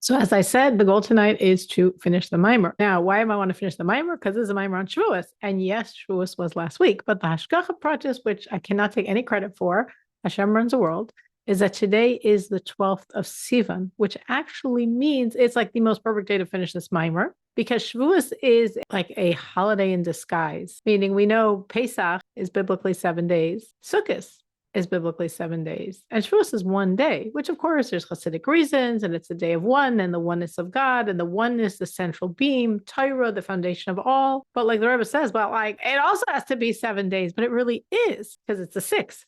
So as I said, the goal tonight is to finish the mimer. Now, why am I want to finish the mimer? Because this is a mimer on Shavuos. And yes, Shavuos was last week, but the Hashgacha practice, which I cannot take any credit for, Hashem runs the world, is that today is the 12th of Sivan, which actually means it's like the most perfect day to finish this mimer because Shavuos is like a holiday in disguise, meaning we know Pesach is biblically 7 days. Sukkot is biblically 7 days. And Shavuos is 1 day, which of course there's Hasidic reasons, and it's the day of one and the oneness of God, and the oneness, the central beam, Torah, the foundation of all. But like the Rebbe says, well, like it also has to be 7 days, but it really is because it's the 6,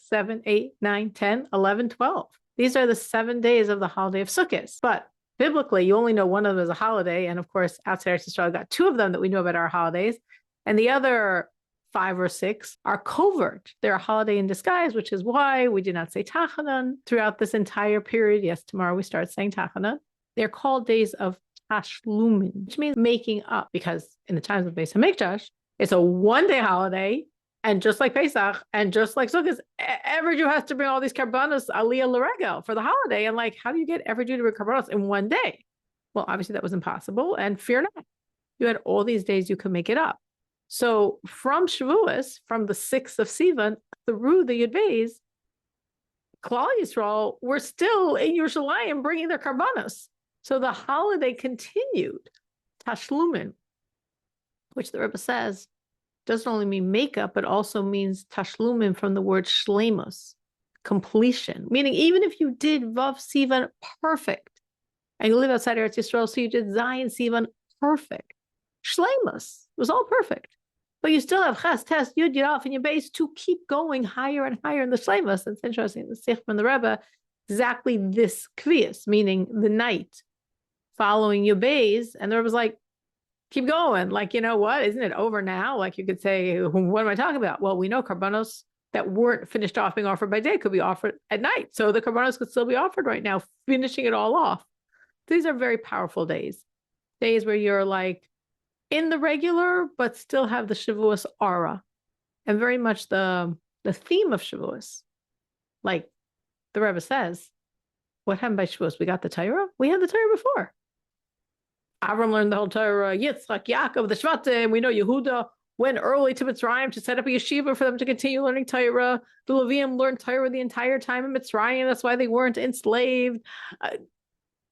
7, 8, 9, 10, 11, 12. These are the 7 days of the holiday of Sukkot. But biblically, you only know one of them as a holiday. And of course, outside Israel, got 2 of them that we know about our holidays. And the other 5 or 6 are covert. They're a holiday in disguise, which is why we do not say Tachanan throughout this entire period. Yes, tomorrow we start saying Tachanan. They're called days of Tashlumin, which means making up, because in the times of Beis Hamikdash, it's a 1-day holiday. And just like Pesach and just like Sukkot, every Jew has to bring all these karbanos aliyah l'regel for the holiday. And like, how do you get every Jew to bring karbanos in 1 day? Well, obviously that was impossible. And fear not, you had all these days you could make it up. So from Shavuos, from the 6th of Sivan through the Yud Beis, Klal Yisrael were still in Yerushalayim bringing their karbanos. So the holiday continued. Tashlumin, which the Rebbe says doesn't only mean makeup, but also means tashlumin from the word shleimus, completion. Meaning even if you did Vav Sivan perfect, and you live outside Eretz Yisrael, so you did Zion Sivan perfect, shleimus, it was all perfect. But you still have Ches, Tes, Yud, Yud, Aleph in your base to keep going higher and higher in the Shleimus. It's interesting, the Sikh from the Rebbe, exactly this Kviyas, meaning the night following your base. And the Rebbe's like, keep going. Like, you know what? Isn't it over now? Like you could say, what am I talking about? Well, we know karbanos that weren't finished off being offered by day could be offered at night. So the karbanos could still be offered right now, finishing it all off. These are very powerful days. Days where you're like, in the regular, but still have the Shavuos aura, and very much the theme of Shavuos. Like the Rebbe says, what happened by Shavuos? We got the Torah? We had the Torah before. Avram learned the whole Torah, Yitzchak, Yaakov, the Shvatim. We know Yehuda went early to Mitzrayim to set up a yeshiva for them to continue learning Torah. The Levium learned Torah the entire time in Mitzrayim. That's why they weren't enslaved.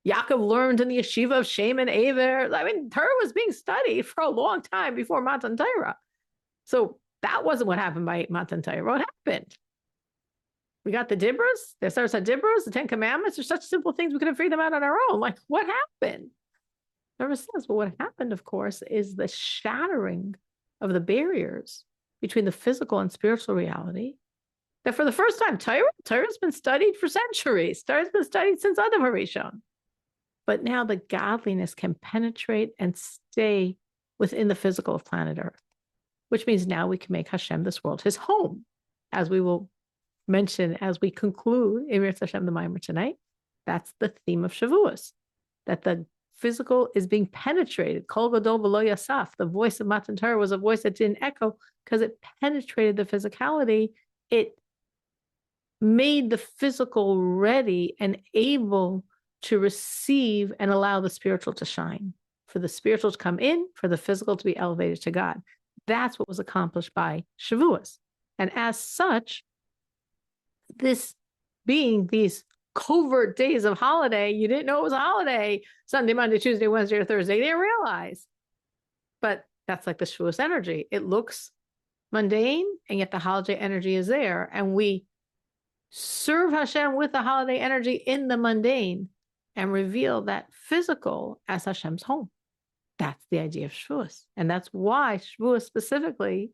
Yaakov learned in the yeshiva of Shem and Aver. I mean, Torah was being studied for a long time before Matan Torah. So that wasn't what happened by Matan Torah. What happened? We got the Dibros, the Sarsa Dibros, the 10 Commandments. They're such simple things we could have figured them out on our own. Like, what happened? Never says, well, what happened, of course, is the shattering of the barriers between the physical and spiritual reality. That for the first time, Torah's been studied for centuries. Torah's been studied since Adam HaRishon. But now the godliness can penetrate and stay within the physical of planet Earth, which means now we can make Hashem, this world, his home, as we will mention as we conclude in Mirz Hashem the Maimer tonight. That's the theme of Shavuos, that the physical is being penetrated. Kol Gadol V'lo Yasaf, the voice of Matan Torah was a voice that didn't echo because it penetrated the physicality. It made the physical ready and able to receive and allow the spiritual to shine, for the spiritual to come in, for the physical to be elevated to God. That's what was accomplished by Shavuos. And as such, this being these covert days of holiday, you didn't know it was a holiday, Sunday, Monday, Tuesday, Wednesday, or Thursday, you didn't realize. But that's like the Shavuos energy. It looks mundane, and yet the holiday energy is there. And we serve Hashem with the holiday energy in the mundane, and reveal that physical as Hashem's home. That's the idea of Shavuos. And that's why Shavuos specifically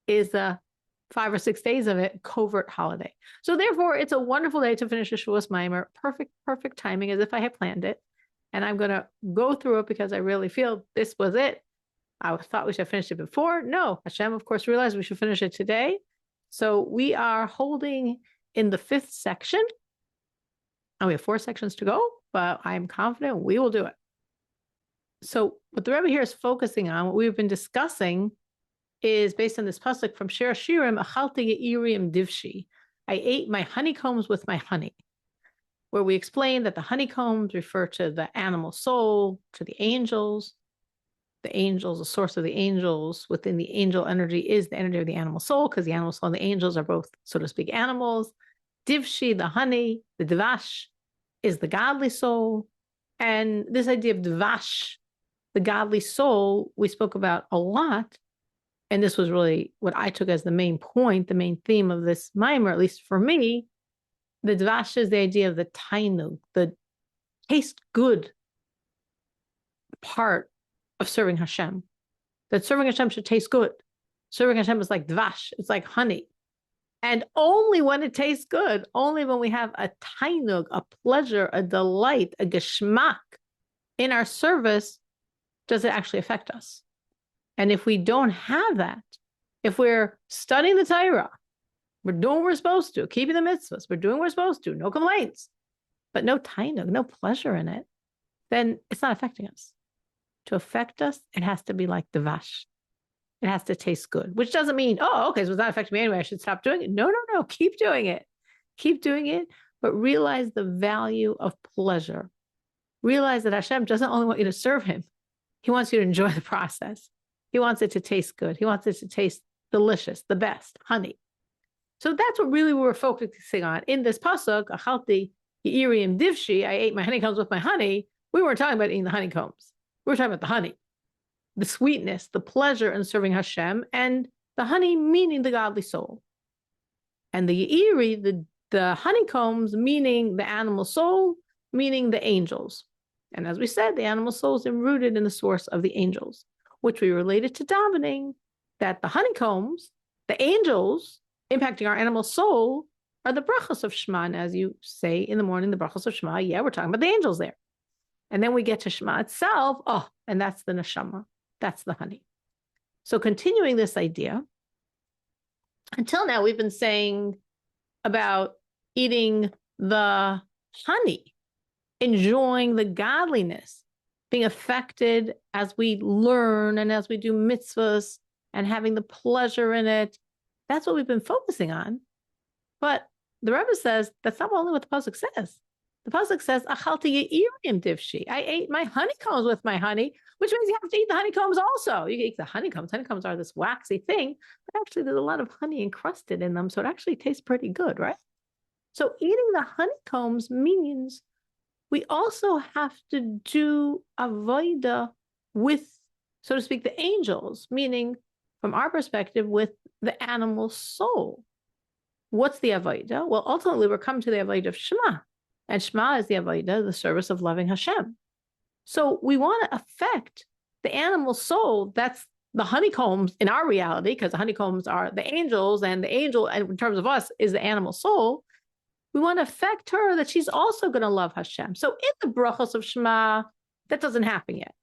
is the 5 or 6 days of it, covert holiday. So therefore, it's a wonderful day to finish the Shavuos Maimer. Perfect timing, as if I had planned it. And I'm going to go through it because I really feel this was it. I thought we should have finished it before. No, Hashem, of course, realized we should finish it today. So we are holding in the 5th section. And we have 4 sections to go, but I'm confident we will do it. So what the Rebbe here is focusing on, what we've been discussing, is based on this pasuk from Shir Shirim, Achalti Ye'irim Divshi. I ate my honeycombs with my honey. where we explained that the honeycombs refer to the animal soul, to the angels. The angels, the source of the angels within the angel energy is the energy of the animal soul, because the animal soul and the angels are both, so to speak, animals. Divshi, the honey, the dvash, is the godly soul. And this idea of dvash, the godly soul, we spoke about a lot. And this was really what I took as the main point, the main theme of this mimer, at least for me. The dvash is the idea of the tainug, the taste good part of serving Hashem. That serving Hashem should taste good. Serving Hashem is like dvash, it's like honey. And only when it tastes good, only when we have a tainug, a pleasure, a delight, a geschmack in our service, does it actually affect us. And if we don't have that, if we're studying the Torah, we're doing what we're supposed to, keeping the mitzvahs, we're doing what we're supposed to, no complaints, but no tainug, no pleasure in it, then it's not affecting us. To affect us, it has to be like dvash. It has to taste good, which doesn't mean, oh, okay, so it's not affecting me anyway, I should stop doing it. No. Keep doing it. Keep doing it, but realize the value of pleasure. Realize that Hashem doesn't only want you to serve him. He wants you to enjoy the process. He wants it to taste good. He wants it to taste delicious, the best, honey. So that's what really we were focusing on. In this pasuk, achalti Uri'ena divshi, I ate my honeycombs with my honey. We weren't talking about eating the honeycombs. We were talking about the honey, the sweetness, the pleasure in serving Hashem, and the honey meaning the godly soul. And the Ye'iri, the honeycombs, meaning the animal soul, meaning the angels. And as we said, the animal soul is enrooted in the source of the angels, which we related to davening, that the honeycombs, the angels, impacting our animal soul, are the brachos of Shema. And as you say in the morning, the brachos of Shema, yeah, we're talking about the angels there. And then we get to Shema itself, and that's the neshama, that's the honey. So continuing this idea, until now we've been saying about eating the honey, enjoying the godliness, being affected as we learn and as we do mitzvahs and having the pleasure in it. That's what we've been focusing on. But the Rebbe says that's not only what the pasuk says. The pasuk says, "Achalti Uri'ena divshi." I ate my honeycombs with my honey, which means you have to eat the honeycombs also. You eat the honeycombs. Honeycombs are this waxy thing, but actually there's a lot of honey encrusted in them, so it actually tastes pretty good, right? So eating the honeycombs means we also have to do avodah with, so to speak, the angels, meaning from our perspective, with the animal soul. What's the avodah? Well, ultimately, we're coming to the avodah of Shema. And Shema is the avodah, the service of loving Hashem. So we want to affect the animal soul. That's the honeycombs in our reality, because the honeycombs are the angels, and the angel, in terms of us, is the animal soul. We want to affect her that she's also going to love Hashem. So in the brachos of Shema, that doesn't happen yet.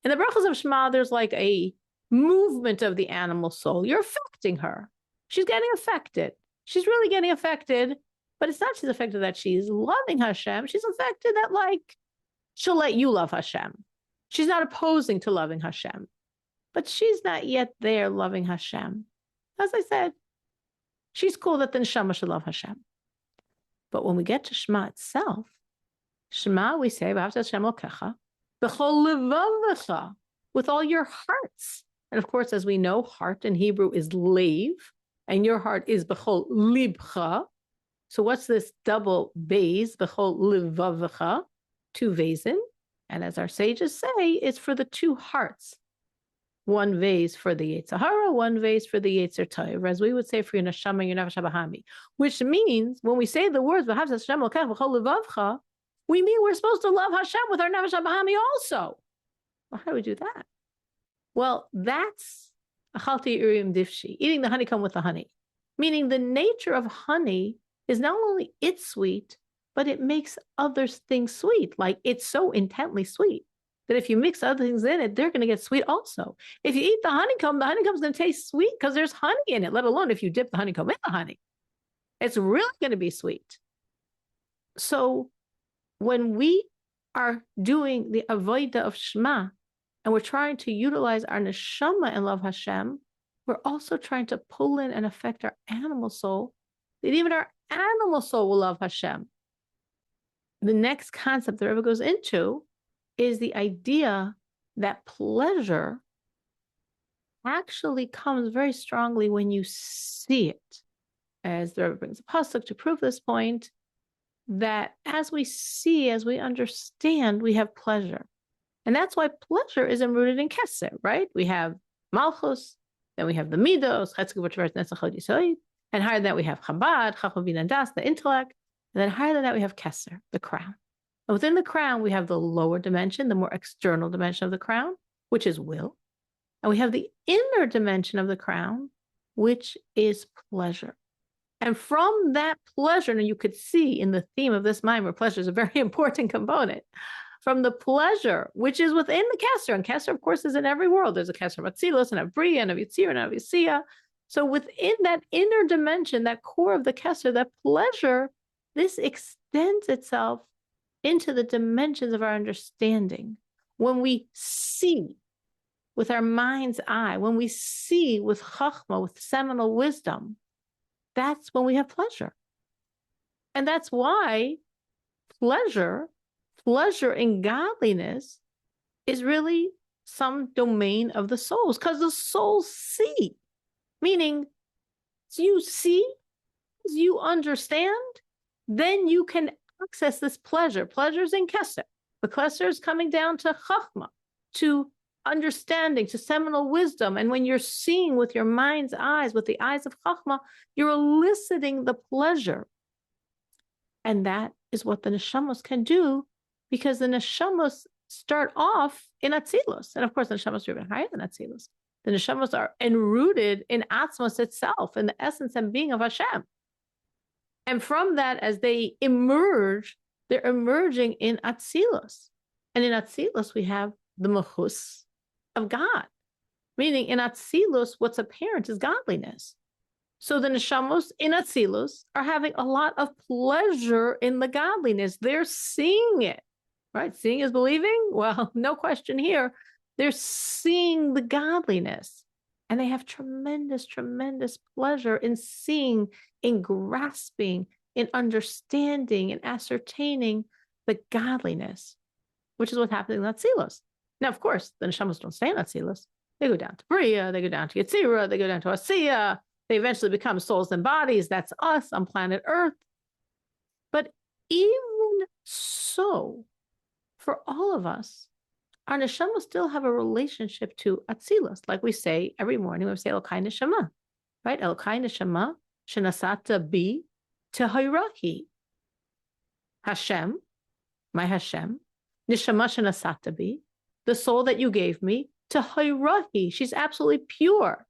In the brachos of Shema, there's like a movement of the animal soul. You're affecting her. She's getting affected. She's really getting affected, but it's not she's affected that she's loving Hashem. She's affected that, like, she'll let you love Hashem. She's not opposing to loving Hashem, but she's not yet there loving Hashem. As I said, she's cool that the neshama should love Hashem. But when we get to Shema itself, Shema, we say, with all your hearts. And of course, as we know, heart in Hebrew is leiv, and your heart is b'chol libcha. So what's this double vase, b'chol livavcha, two vasen? And as our sages say, it's for the two hearts. One vase for the Yetzer Hara, one vase for the Yetzer Tov, as we would say for your neshama and your nefesh habahami. Which means, when we say the words, we mean we're supposed to love Hashem with our nefesh habahami also. Well, how do we do that? Well, that's achalti Uri'ena divshi, eating the honeycomb with the honey. Meaning the nature of honey is not only it's sweet, but it makes other things sweet. Like, it's so intently sweet that if you mix other things in it, they're going to get sweet also. If you eat the honeycomb's going to taste sweet because there's honey in it, let alone if you dip the honeycomb in the honey. It's really going to be sweet. So when we are doing the avodah of Shema, and we're trying to utilize our neshama and love Hashem, we're also trying to pull in and affect our animal soul, that even our animal soul will love Hashem. the next concept the Rebbe goes into is the idea that pleasure actually comes very strongly when you see it. As the Rebbe brings a pasuk to prove this point, that as we see, as we understand, we have pleasure. And that's why pleasure is rooted in Keser, right? We have Malchus, then we have the Midos, and higher than that we have Chabad, Chacham Bin and Das, the intellect, and then higher than that we have Keser, the crown. And within the crown, we have the lower dimension, the more external dimension of the crown, which is will. And we have the inner dimension of the crown, which is pleasure. And from that pleasure, and you could see in the theme of this mimer, pleasure is a very important component. From the pleasure, which is within the Keser, and Keser, of course, is in every world. There's a Keser of Atzilus, and a Bria, and a Yitzir, and a Yisiya. So within that inner dimension, that core of the Keser, that pleasure, this extends itself into the dimensions of our understanding. When we see with our mind's eye, when we see with Chachma, with seminal wisdom, that's when we have pleasure. And that's why pleasure in godliness is really some domain of the souls, because the souls see. Meaning, as you see, as you understand, then you can access this pleasure. Pleasure's in Keser. The Keser is coming down to Chachma, to understanding, to seminal wisdom. And when you're seeing with your mind's eyes, with the eyes of Chachma, you're eliciting the pleasure. And that is what the neshamos can do, because the neshamos start off in Atzilus. And of course, the neshamos are even higher than Atzilus. The neshamos are enrooted in Atzmos itself, in the essence and being of Hashem. And from that, as they emerge, they're emerging in Atzilus. And in Atzilus, we have the Mechus of God. Meaning in Atzilus, what's apparent is godliness. So the neshamos in Atzilus are having a lot of pleasure in the godliness. They're seeing it, right? Seeing is believing? Well, no question here. They're seeing the godliness. And they have tremendous, tremendous pleasure in seeing, in grasping, in understanding, in ascertaining the godliness, which is what's happening in Atzilus. Now, of course, the neshamos don't stay in Atzilus. They go down to Bria, they go down to Yetzirah, they go down to Asiya. They eventually become souls and bodies. That's us on planet Earth. But even so, for all of us, our neshama still have a relationship to Atzilus. Like we say every morning, we say Elokai neshama, right? Elokai neshama shenasata bi tehirahi. Hashem, my Hashem, neshama shenasata bi, the soul that you gave me, tehirahi. She's absolutely pure.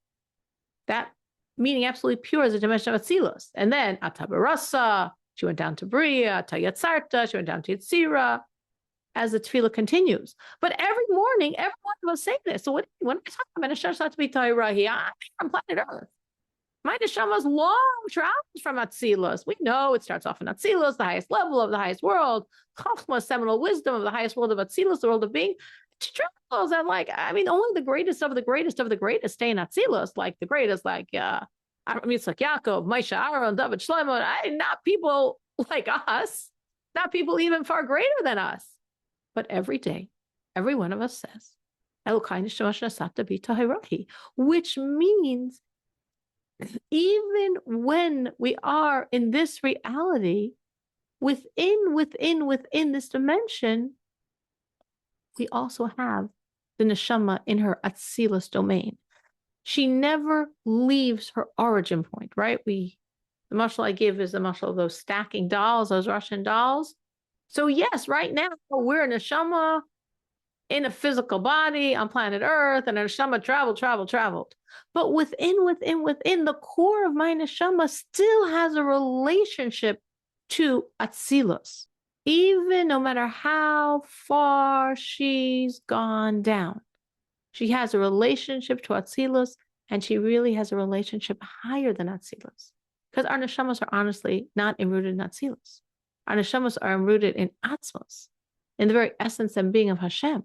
That meaning absolutely pure is a dimension of Atzilus. And then Atabarasa, she went down to Bria, Tayatzarta, she went down to Yitzira, as the tefillah continues. But every morning, every one of us say this. So when I talk about Neshama to be Tairahi, I'm on planet Earth. My neshama's long travels from Atzilus. We know it starts off in Atzilus, the highest level of the highest world. Chachma, seminal wisdom of the highest world of Atzilus, the world of being. She travels and only the greatest of the greatest of the greatest stay in Atzilus, like the greatest, like it's like Yaakov, Moshe, Aaron, David, Shlomo, not people like us, not people even far greater than us. But every day, every one of us says, which means even when we are in this reality, within this dimension, we also have the neshama in her Atzilus domain. She never leaves her origin point, right? The mashal I give is the mashal of those stacking dolls, those Russian dolls. So yes, right now we're a neshama in a physical body on planet Earth, and a neshama traveled. But within the core of my neshama still has a relationship to Atzilus, even no matter how far she's gone down. She has a relationship to Atzilus, and she really has a relationship higher than Atzilus. Because our neshamas are honestly not enrooted in Atzilus. Our neshamas are enrooted in Atzmos, in the very essence and being of Hashem.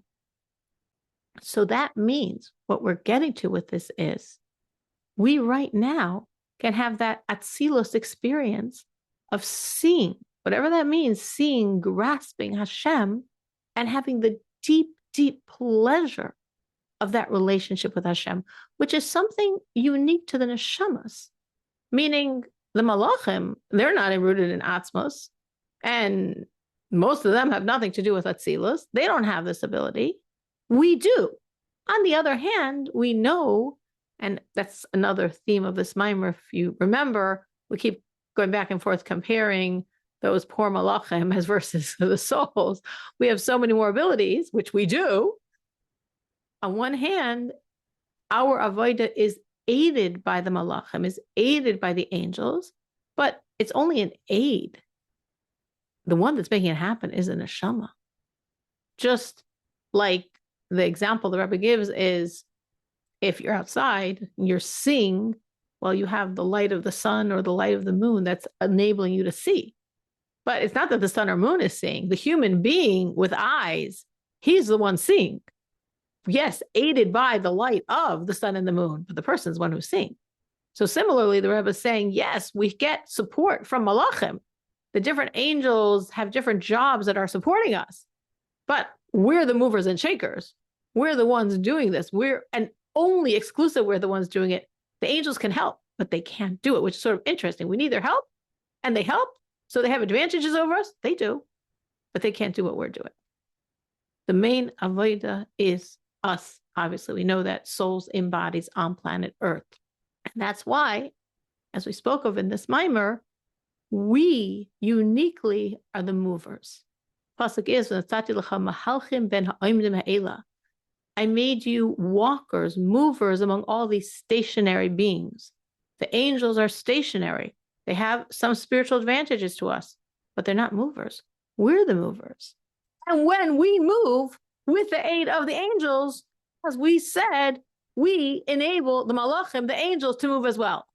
So that means what we're getting to with this is we right now can have that Atzilus experience of seeing whatever that means, seeing, grasping Hashem, and having the deep, deep pleasure of that relationship with Hashem, which is something unique to the neshamas, meaning the malachim, they're not rooted in atzmos, and most of them have nothing to do with atzilus. They don't have this ability. We do. On the other hand, we know, and that's another theme of this mimer, if you remember, we keep going back and forth comparing those poor malachim as versus the souls. We have so many more abilities, which we do. On one hand, our avodah is aided by the malachim, is aided by the angels, but it's only an aid. The one that's making it happen is a neshama. Just like the example the Rebbe gives is, if you're outside, you're seeing, well, you have the light of the sun or the light of the moon that's enabling you to see. But it's not that the sun or moon is seeing. The human being with eyes, he's the one seeing. Yes, aided by the light of the sun and the moon, but the person's the one who's seeing. So similarly, the Rebbe is saying, yes, we get support from malachim. The different angels have different jobs that are supporting us, but we're the movers and shakers. We're the ones doing this. And only exclusive, we're the ones doing it. The angels can help, but they can't do it, which is sort of interesting. We need their help, and they help. So they have advantages over us. They do, but they can't do what we're doing. The main avodah is us. Obviously, we know that souls in bodies on planet Earth. And that's why, as we spoke of in this mimer, we uniquely are the movers. Pasuk is, I made you walkers, movers among all these stationary beings. The angels are stationary. They have some spiritual advantages to us, but they're not movers. We're the movers. And when we move with the aid of the angels, as we said, we enable the malachim, the angels, to move as well.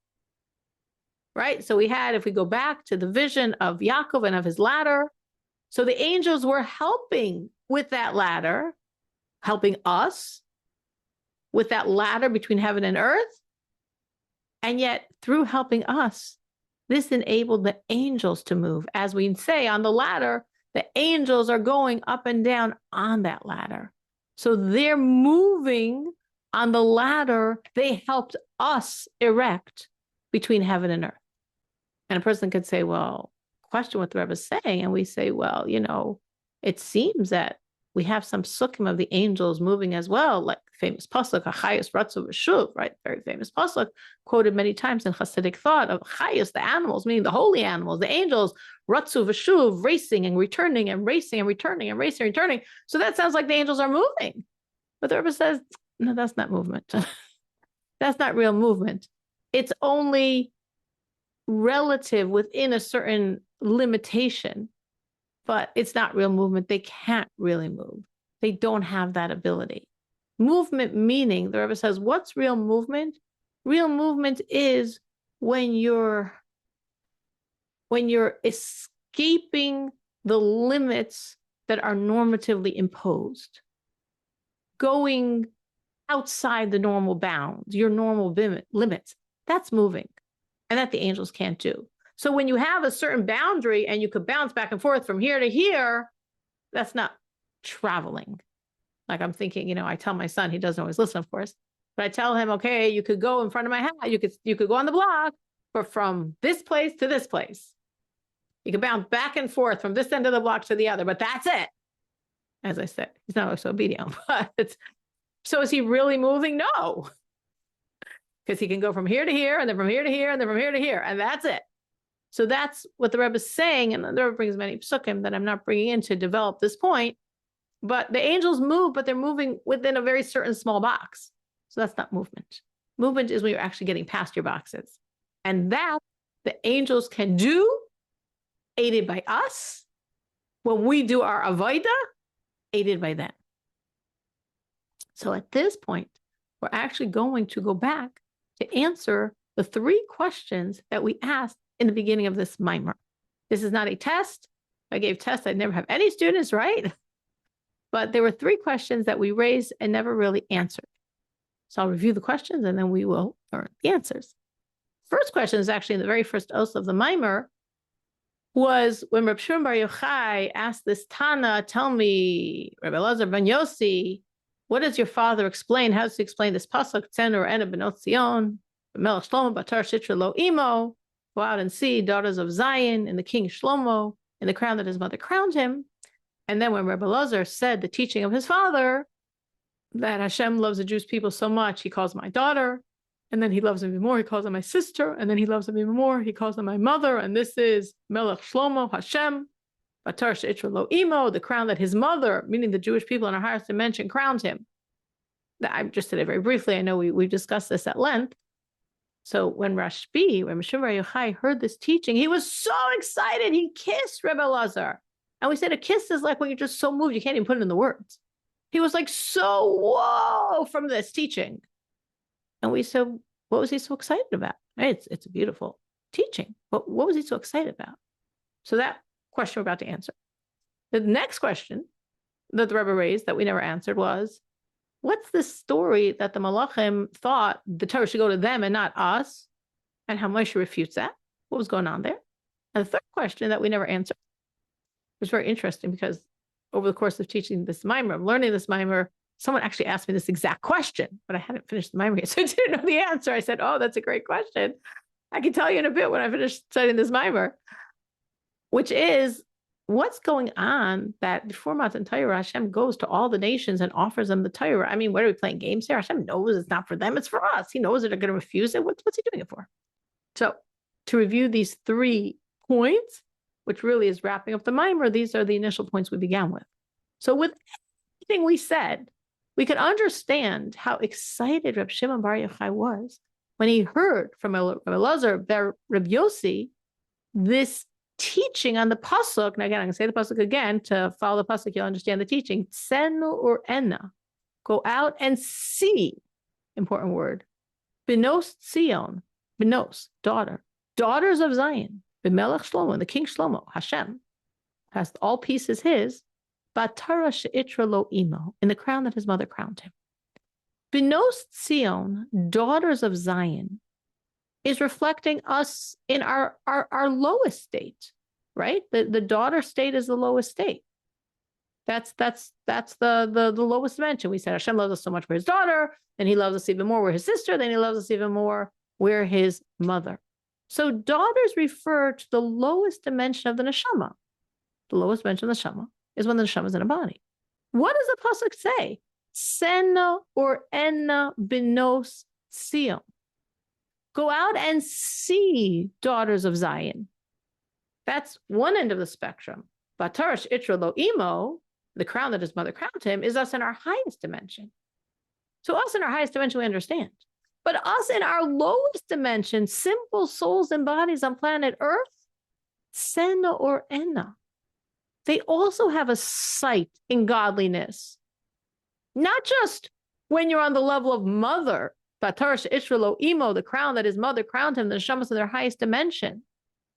Right? So we had, if we go back to the vision of Yaakov and of his ladder, so the angels were helping with that ladder, helping us with that ladder between heaven and earth. And yet, through helping us, this enabled the angels to move. As we say on the ladder, the angels are going up and down on that ladder. So they're moving on the ladder they helped us erect between heaven and earth. And a person could say, well, question what the Rebbe is saying. And we say, well, it seems that we have some sukkim of the angels moving as well, like famous pasuk, Achayus Ratzu V'Shuv, right? Very famous pasuk, quoted many times in Hasidic thought of Chayus, the animals, meaning the holy animals, the angels, Ratzu V'Shuv, racing and returning and racing and returning and racing and returning. So that sounds like the angels are moving. But the Rebbe says, no, that's not movement. That's not real movement. It's only relative within a certain limitation, but it's not real movement. They can't really move. They don't have that ability. Movement meaning, the Rebbe says, what's real movement? Real movement is when you're escaping the limits that are normatively imposed, going outside the normal bounds, your normal limits. That's moving, and that the angels can't do. So when you have a certain boundary and you could bounce back and forth from here to here, that's not traveling. Like I'm thinking, I tell my son, he doesn't always listen, of course, but I tell him, okay, you could go in front of my house, you could go on the block, but from this place to this place, you could bounce back and forth from this end of the block to the other, but that's it. As I said, he's not always so obedient, but so is he really moving? No, because he can go from here to here, and then from here to here, and then from here to here, and that's it. So that's what the Rebbe is saying, and the Rebbe brings many psukim that I'm not bringing in to develop this point, but the angels move, but they're moving within a very certain small box. So that's not movement. Movement is when you're actually getting past your boxes. And that the angels can do, aided by us, when we do our avodah, aided by them. So at this point, we're actually going to go back to answer the 3 questions that we asked in the beginning of this mimer. This is not a test. If I gave tests, I'd never have any students, right? But there were 3 questions that we raised and never really answered. So I'll review the questions and then we will learn the answers. First question is actually in the very first os of the mimer. was when Reb Shimon Bar Yochai asked this Tana, tell me, Rabbi Elazar ben Yossi, what does your father explain? How does he explain this pasuk? Tzena Uri'ena Bnos Tzion, Melech Shlomo Batar Shitra Lo Imo. Go out and see daughters of Zion and the king Shlomo in the crown that his mother crowned him. And then when Rabbi Elazar said the teaching of his father, that Hashem loves the Jewish people so much, he calls my daughter. And then he loves them even more, he calls them my sister. And then he loves them even more, he calls them my mother. And this is Melech Shlomo, Hashem, Batar She'itra Lo Imo, the crown that his mother, meaning the Jewish people in our highest dimension, crowned him. I just said it very briefly. I know we discussed this at length. So when Rashbi, when Mishum Bar Yochai heard this teaching, he was so excited. He kissed Rebbe Elazar. And we said a kiss is like when you're just so moved, you can't even put it in the words. He was like, so whoa, from this teaching. And we said, what was he so excited about? It's a beautiful teaching. But what was he so excited about? So that question we're about to answer. The next question that the Rebbe raised that we never answered was, what's this story that the Malachim thought the Torah should go to them and not us? And how Moshe refutes that? What was going on there? And the third question that we never answered was very interesting because over the course of teaching this mimer, learning this mimer, someone actually asked me this exact question, but I hadn't finished the mimer yet, so I didn't know the answer. I said, oh, that's a great question. I can tell you in a bit when I finish studying this mimer, which is, what's going on that before Matan Torah, Hashem goes to all the nations and offers them the Torah? I mean, what are we playing games here? Hashem knows it's not for them, it's for us. He knows that they're going to refuse it. What's he doing it for? So to review these 3 points, which really is wrapping up the mimer, these are the initial points we began with. So with everything we said, we could understand how excited Reb Shimon Bar Yochai was when he heard from Reb Elazar bar Reb Yossi this teaching on the pasuk. Now again, I'm going to say the pasuk again. To follow the pasuk, you'll understand the teaching. Tzena Uri'ena, go out and see, important word. Bnos Tzion, Bnos, daughter, daughters of Zion. B'melech Shlomo, the king Shlomo, Hashem, has all peace is his. Batara she'itra lo imo, in the crown that his mother crowned him. Bnos Tzion, daughters of Zion, is reflecting us in our lowest state, right? The daughter state is the lowest state. That's the lowest dimension. We said Hashem loves us so much for his daughter, then he loves us even more. We're his sister, then he loves us even more. We're his mother. So daughters refer to the lowest dimension of the neshama. The lowest dimension of the neshama is when the neshama is in a body. What does the pasuk say? Tzena Uri'ena Bnos Tzion. Go out and see daughters of Zion. That's one end of the spectrum. Batarash Itra Lo Imo, the crown that his mother crowned him, is us in our highest dimension. So us in our highest dimension, we understand. But us in our lowest dimension, simple souls and bodies on planet Earth, Tzena Uri'ena, they also have a sight in godliness. Not just when you're on the level of mother, Batarash Itra Lo Imo, the crown that his mother crowned him, the neshamas in their highest dimension.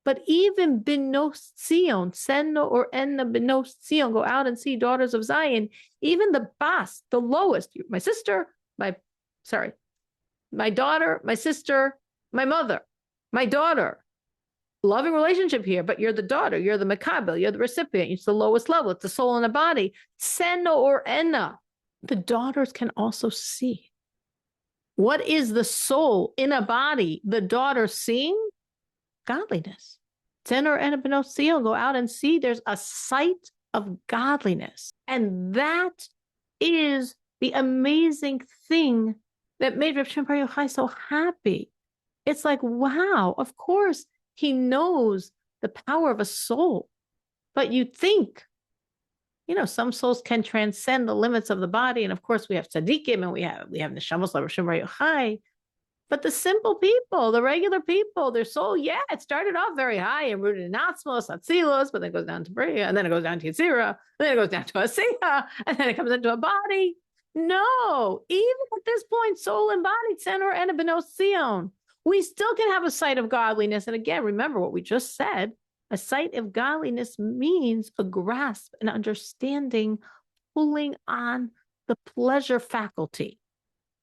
But even Bnos Tzion, Tzena Uri'ena Bnos Tzion, go out and see daughters of Zion, even the bas, the lowest, my sister, my daughter, my sister, my mother, my daughter. Loving relationship here, but you're the daughter, you're the makabel, you're the recipient, it's the lowest level, it's the soul in the body. Tzena Uri'ena, the daughters can also see. What is the soul in a body? The daughter seeing? Godliness. Tzena Uri'ena Bnos Tzion, go out and see. There's a sight of godliness. And that is the amazing thing that made Reb Shimon Bar Yochai so happy. It's like, wow, of course, he knows the power of a soul. But you think, some souls can transcend the limits of the body. And of course, we have tzaddikim and we have neshamas like Reb Shimon Bar Yochai. But the simple people, the regular people, their soul, it started off very high and rooted in Atzmos, Atzilos, but then it goes down to Bria, and then it goes down to Yetzirah, and then it goes down to Asiya, and then it comes into a body. No, even at this point, soul and body, Tzena Uri'ena Bnos Tzion, we still can have a sight of godliness. And again, remember what we just said, a sight of godliness means a grasp, an understanding, pulling on the pleasure faculty.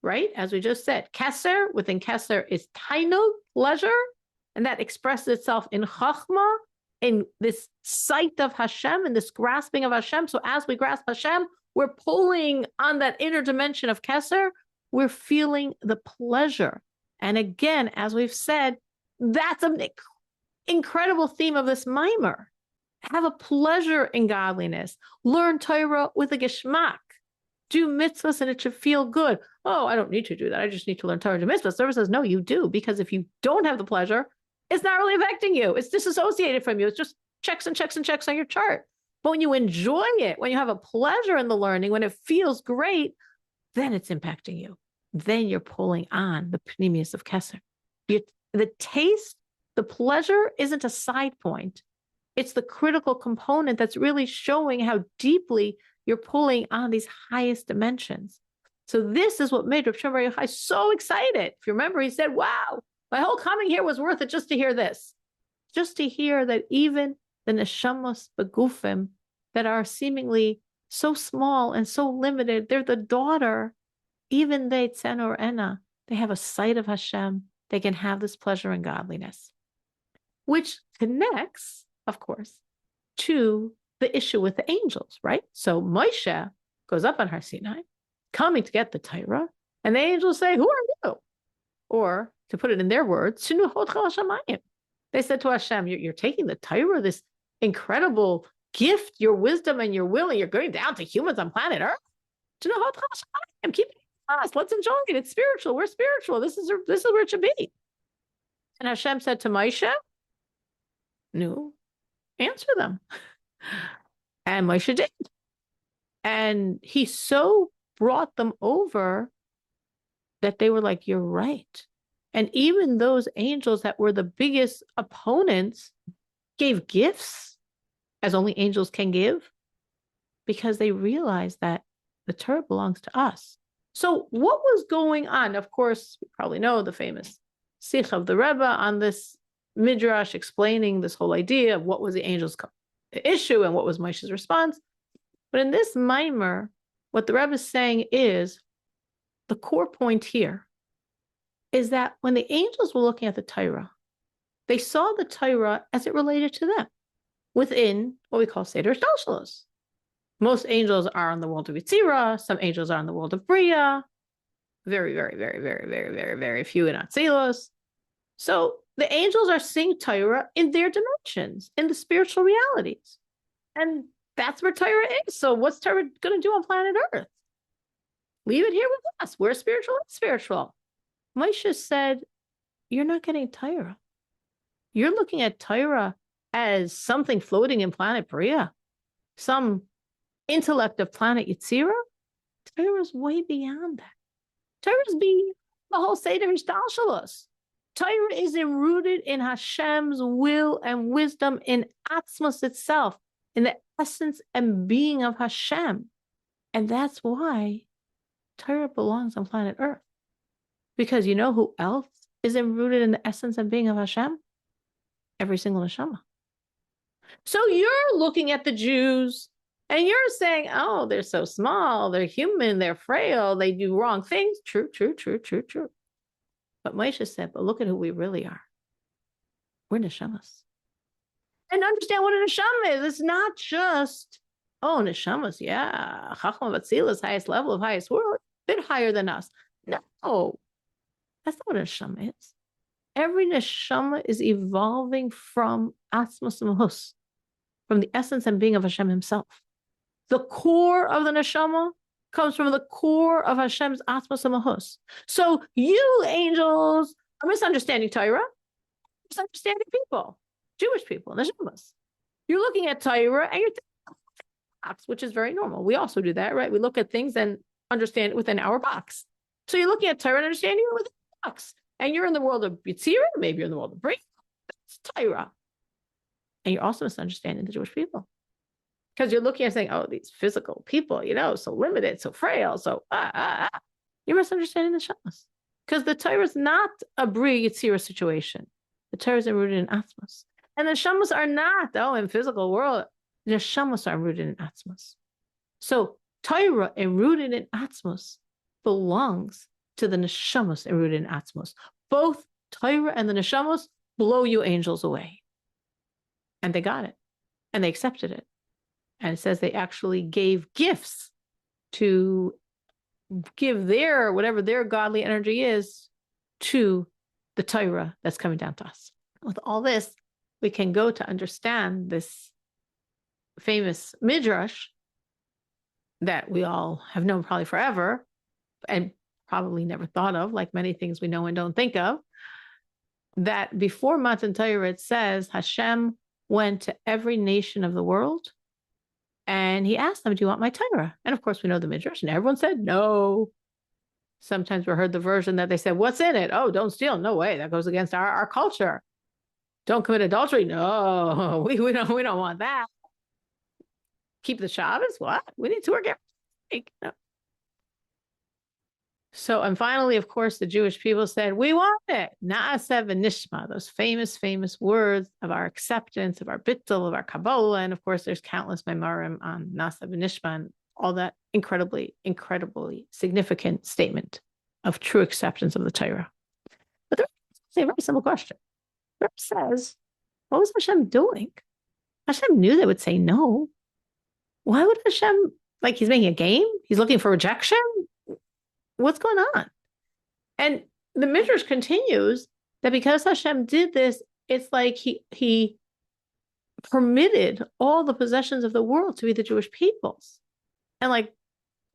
Right? As we just said, Keser, within Keser is Tainug, pleasure, and that expresses itself in Chachma, in this sight of Hashem and this grasping of Hashem. So as we grasp Hashem, we're pulling on that inner dimension of Keser. We're feeling the pleasure. And again, as we've said, that's an incredible theme of this mimer. Have a pleasure in godliness. Learn Torah with a geschmack. Do mitzvahs and it should feel good. Oh, I don't need to do that. I just need to learn Torah to mitzvahs. Torah says, no, you do. Because if you don't have the pleasure, it's not really affecting you. It's disassociated from you. It's just checks and checks and checks on your chart. But when you enjoy it, when you have a pleasure in the learning, when it feels great, then it's impacting you. Then you're pulling on the pnimius of Keser. The taste, the pleasure isn't a side point. It's the critical component that's really showing how deeply you're pulling on these highest dimensions. So this is what made Rav Shimon Bar Yochai so excited. If you remember, he said, wow, my whole coming here was worth it just to hear this. Just to hear that even the neshamos begufim that are seemingly so small and so limited, they're the daughter, even they, Tzena or Uri'ena, they have a sight of Hashem. They can have this pleasure and godliness, which connects, of course, to the issue with the angels, right? So Moshe goes up on Har Sinai, coming to get the Torah, and the angels say, who are you? Or, to put it in their words, they said to Hashem, you're taking the Torah, this incredible gift, your wisdom and your will, and you're going down to humans on planet Earth. Keep it us. Let's enjoy it. It's spiritual. We're spiritual. This is where it should be. And Hashem said to Moshe, no, answer them. And Moshe did. And he so brought them over that they were like, you're right. And even those angels that were the biggest opponents gave gifts, as only angels can give, because they realized that the Torah belongs to us. So what was going on? Of course, we probably know the famous Sikh of the Rebbe on this Midrash explaining this whole idea of what was the angel's issue and what was Moshe's response. But in this mimer, what the Rebbe is saying is the core point here is that when the angels were looking at the Torah, they saw the Torah as it related to them within what we call Seder Shtalshalos. Most angels are in the world of Yetzirah. Some angels are in the world of Bria. Very, very, very, very, very, very, very few in Atzilos. So the angels are seeing Torah in their dimensions, in the spiritual realities. And that's where Torah is. So what's Torah going to do on planet Earth? Leave it here with us. We're spiritual and spiritual. Moshe said, you're not getting Torah. You're looking at Torah as something floating in planet Bria, some intellect of planet Yetzirah. Torah is way beyond that. Torah is beyond the whole Seder Hishtalshalos. Torah is enrooted in Hashem's will and wisdom, in Atzmos itself, in the essence and being of Hashem. And that's why Torah belongs on planet Earth. Because you know who else is enrooted in the essence and being of Hashem? Every single neshama. So you're looking at the Jews and you're saying, oh, they're so small, they're human, they're frail, they do wrong things. True, true, true, true, true. But Moshe said, but look at who we really are. We're neshamas. And understand what a neshama is. It's not just, oh, neshamas, yeah, Chachma Vatzilas, highest level of highest world, a bit higher than us. No, that's not what a neshama is. Every neshama is evolving from Atzmos Mahus, from the essence and being of Hashem himself. The core of the neshama comes from the core of Hashem's Atzmos Mahus. So you angels are misunderstanding Torah, misunderstanding people, Jewish people, neshamas. You're looking at Torah and you're box, which is very normal. We also do that, right? We look at things and understand it within our box. So you're looking at Torah and understanding it within the box. And you're in the world of Yetzirah, maybe you're in the world of Bria. That's Torah. And you're also misunderstanding the Jewish people. Because you're looking at saying, oh, these physical people, so limited, so frail, so You're misunderstanding the Shabbos. Because the Torah is not a Bria Yetzirah situation. The Torah is rooted in Atzmos. And the Shabbos are not, in physical world. The Shabbos are rooted in Atzmos. So Torah and rooted in Atzmos belongs to the Neshamos and rooted in Atzmos. Both Torah and the Neshamos blow you angels away. And they got it. And they accepted it. And it says they actually gave gifts to give their, whatever their godly energy is, to the Torah that's coming down to us. With all this, we can go to understand this famous midrash that we all have known probably forever and probably never thought of, like many things we know and don't think of, that before Matan Torah, it says Hashem went to every nation of the world and he asked them, do you want my Torah? And of course, we know the midrash, and everyone said no. Sometimes we heard the version that they said, what's in it? Oh, don't steal. No way. That goes against our culture. Don't commit adultery. No, we don't want that. Keep the Shabbos. What? We need to work every week. No. So, and finally, of course, the Jewish people said, we want it. Na'aseh v'nishma, those famous, famous words of our acceptance, of our bittul, of our Kabbalah. And of course, there's countless memorim on Na'aseh v'nishma and all that incredibly, incredibly significant statement of true acceptance of the Torah. But there's a very simple question. The verse says, what was Hashem doing? Hashem knew they would say no. Why would Hashem, like he's making a game? He's looking for rejection? What's going on? And the Midrash continues that because Hashem did this, it's like he permitted all the possessions of the world to be the Jewish people's. And like,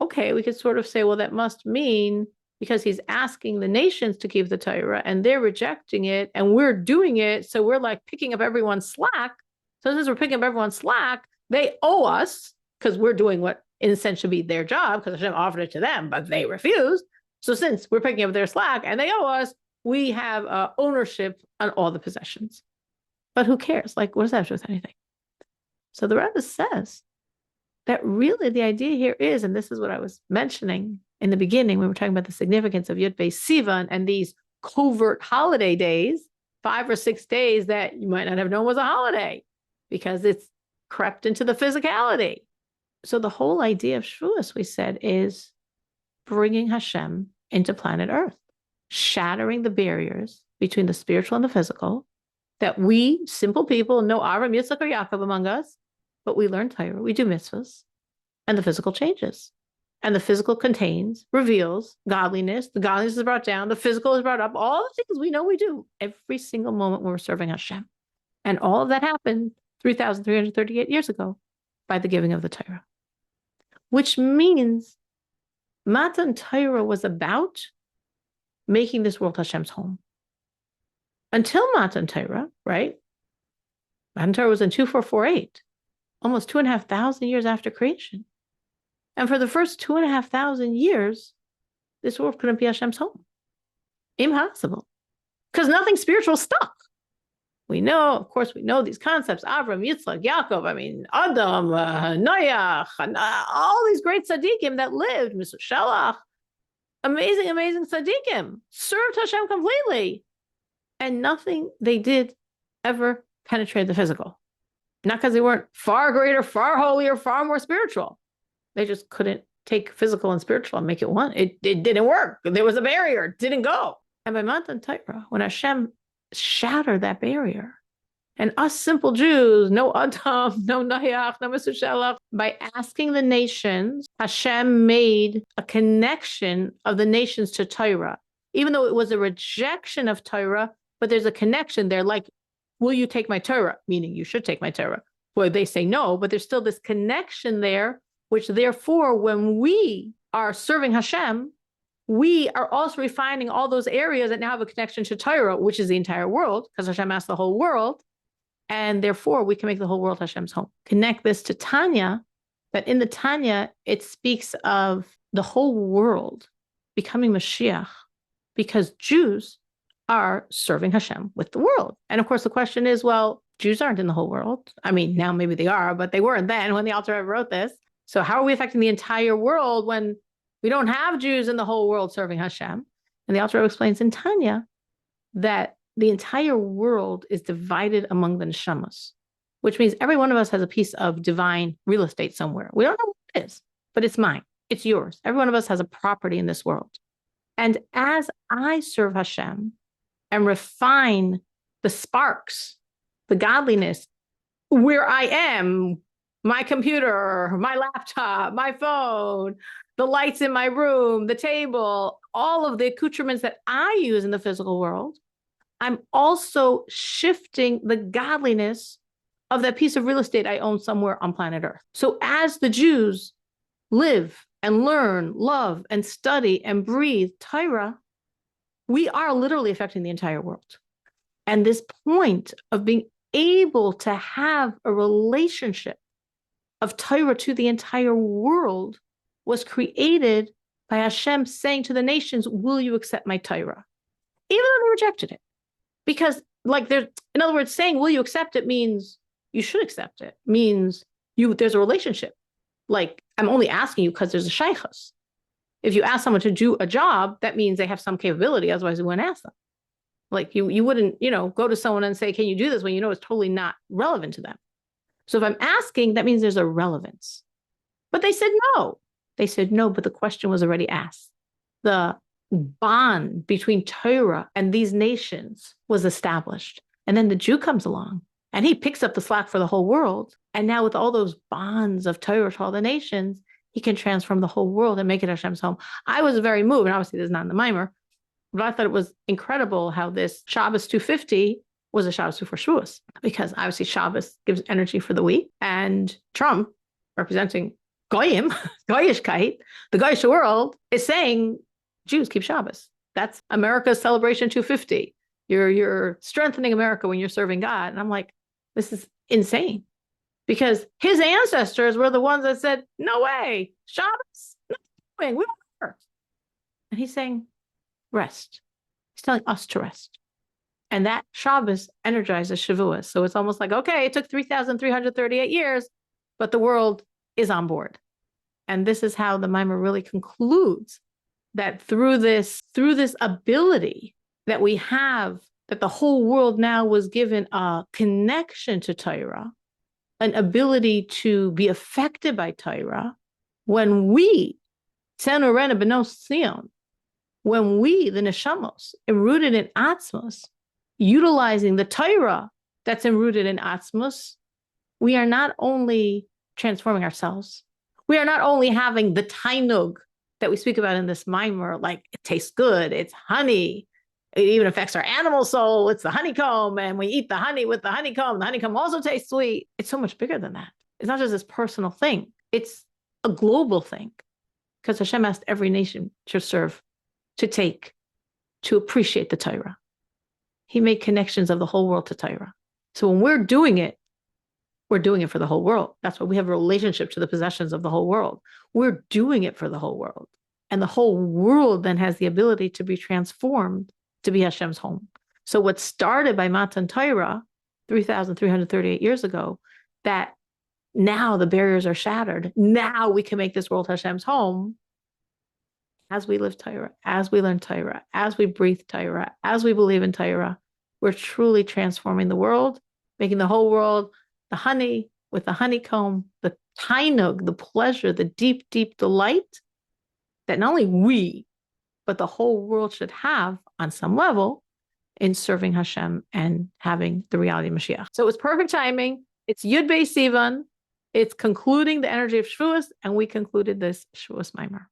okay, we could sort of say, well, that must mean because he's asking the nations to keep the Torah and they're rejecting it and we're doing it. So we're like picking up everyone's slack. So since we're picking up everyone's slack, they owe us because we're doing what in a sense should be their job because Hashem offered it to them, but they refused. So since we're picking up their slack and they owe us, we have ownership on all the possessions. But who cares? Like, what does that have to do with anything? So the Rebbe says that really the idea here is, and this is what I was mentioning in the beginning when we were talking about the significance of Yud Beis Sivan and these covert holiday days, 5 or 6 days that you might not have known was a holiday because it's crept into the physicality. So the whole idea of Shavuos, we said, is bringing Hashem into planet Earth, shattering the barriers between the spiritual and the physical, that we, simple people, no Avram, Yitzchak, or Yaakov among us, but we learn Torah, we do mitzvahs, and the physical changes. And the physical contains, reveals godliness. The godliness is brought down. The physical is brought up. All the things we know we do every single moment when we're serving Hashem. And all of that happened 3,338 years ago by the giving of the Torah. Which means Matan Torah was about making this world Hashem's home. Until Matan Torah, right? Matan Torah was in 2448, almost 2,500 years after creation. And for the first 2,500 years, this world couldn't be Hashem's home. Impossible. Because nothing spiritual stuck. We know, of course, we know these concepts, Avram, Yitzchak, Yaakov, Adam, Noach, all these great tzaddikim that lived, Mr. Shelach, amazing, amazing tzaddikim, served Hashem completely. And nothing they did ever penetrated the physical. Not because they weren't far greater, far holier, far more spiritual. They just couldn't take physical and spiritual and make it one. It didn't work. There was a barrier. It didn't go. And by Matan Torah, when Hashem shattered that barrier, and us simple Jews, no Adam, no Noach, no Mr. Shelach, by asking the nations, Hashem made a connection of the nations to Torah. Even though it was a rejection of Torah, but there's a connection there, like, will you take my Torah? Meaning you should take my Torah. Well, they say no, but there's still this connection there, which therefore, when we are serving Hashem, we are also refining all those areas that now have a connection to Torah, which is the entire world, because Hashem asked the whole world. And therefore, we can make the whole world Hashem's home. Connect this to Tanya, that in the Tanya, it speaks of the whole world becoming Mashiach, because Jews are serving Hashem with the world. And of course, the question is, well, Jews aren't in the whole world. Now maybe they are, but they weren't then when the Alter Rebbe wrote this. So how are we affecting the entire world when we don't have Jews in the whole world serving Hashem? And the Alter Rebbe explains in Tanya that the entire world is divided among the neshamas, which means every one of us has a piece of divine real estate somewhere. We don't know what it is, but it's mine. It's yours. Every one of us has a property in this world. And as I serve Hashem and refine the sparks, the godliness where I am, my computer, my laptop, my phone, the lights in my room, the table, all of the accoutrements that I use in the physical world, I'm also shifting the godliness of that piece of real estate I own somewhere on planet Earth. So as the Jews live and learn, love, and study and breathe Torah, we are literally affecting the entire world. And this point of being able to have a relationship of Torah to the entire world was created by Hashem saying to the nations, will you accept my Torah? Even though they rejected it. Because in other words, saying, will you accept it means you should accept it, means there's a relationship. Like, I'm only asking you because there's a shaychus. If you ask someone to do a job, that means they have some capability. Otherwise, you wouldn't ask them. Like you wouldn't, go to someone and say, can you do this when you know it's totally not relevant to them? So if I'm asking, that means there's a relevance. But they said no. They said no, but the question was already asked. The bond between Torah and these nations was established. And then the Jew comes along and he picks up the slack for the whole world. And now with all those bonds of Torah to all the nations, he can transform the whole world and make it Hashem's home. I was very moved, and obviously this is not in the mimer, but I thought it was incredible how this Shabbos 250 was a Shabbos before Shavuos, because obviously Shabbos gives energy for the week, and Trump, representing Goyim, Goyishkeit, the Goyish world, is saying Jews keep Shabbos. That's America's celebration 250. You're strengthening America when you're serving God. And I'm like, this is insane. Because his ancestors were the ones that said, no way, Shabbos, nothing, we don't care. And he's saying, rest. He's telling us to rest. And that Shabbos energizes Shavuos. So it's almost like, okay, it took 3,338 years, but the world is on board. And this is how the mimer really concludes, that through this ability that we have, that the whole world now was given a connection to Torah, an ability to be affected by Torah, when we, Tzena, Uri'ena, Bnos, Tzion, when we, the neshamos, enrooted in Atzmos, utilizing the Torah that's enrooted in Atzmos, we are not only transforming ourselves, we are not only having the tainug that we speak about in this mimer, like it tastes good, it's honey, it even affects our animal soul, it's the honeycomb, and we eat the honey with the honeycomb also tastes sweet. It's so much bigger than that. It's not just this personal thing, it's a global thing, because Hashem asked every nation to serve, to take, to appreciate the Torah. He made connections of the whole world to Torah. So when we're doing it for the whole world. That's why we have a relationship to the possessions of the whole world. We're doing it for the whole world. And the whole world then has the ability to be transformed to be Hashem's home. So what started by Matan Torah 3,338 years ago, that now the barriers are shattered. Now we can make this world Hashem's home. As we live Torah, as we learn Torah, as we breathe Torah, as we believe in Torah, we're truly transforming the world, making the whole world the honey with the honeycomb, the tainug, the pleasure, the deep, deep delight that not only we, but the whole world should have on some level in serving Hashem and having the reality of Mashiach. So it's perfect timing. It's Yud Beis Sivan. It's concluding the energy of Shavuos, and we concluded this Shavuos Mimer.